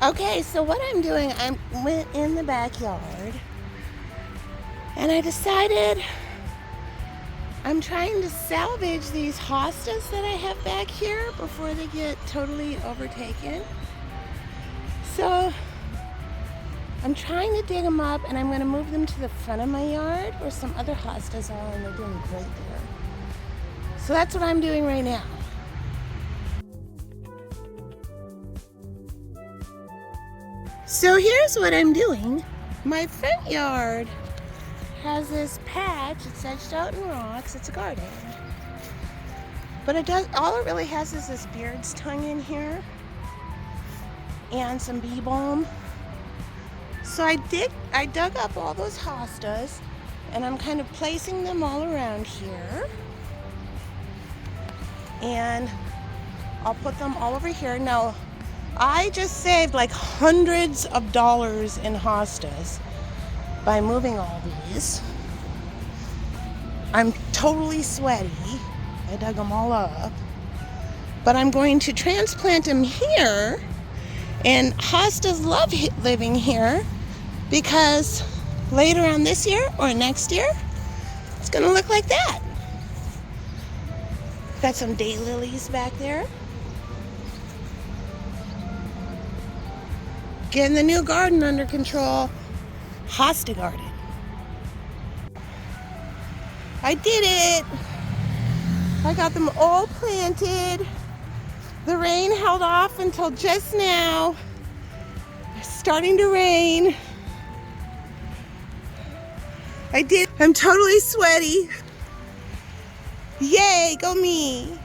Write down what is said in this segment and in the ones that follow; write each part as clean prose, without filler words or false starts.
Okay, so what I'm doing, I went in the backyard and I decided I'm trying to salvage these hostas that I have back here before they get totally overtaken. So I'm trying to dig them up and I'm going to move them to the front of my yard where some other hostas are, and they're doing great there. So that's what I'm doing right now. So here's what I'm doing. My front yard has this patch. It's edged out in rocks. It's a garden. But all it really has is this beard's tongue in here and some bee balm. So I dug up all those hostas and I'm kind of placing them all around here. And I'll put them all over here. Now, I just saved like hundreds of dollars in hostas by moving all these. I'm totally sweaty. I dug them all up. But I'm going to transplant them here. And hostas love living here because later on this year or next year, it's going to look like that. Got some daylilies back there. Getting the new garden under control. Hosta garden. I did it. I got them all planted. The rain held off until just now. It's starting to rain. I did. I'm totally sweaty. Yay, go me.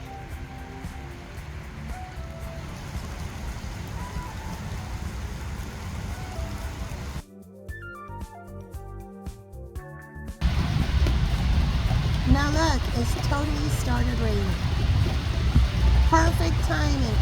Now look, it's totally started raining. Perfect timing.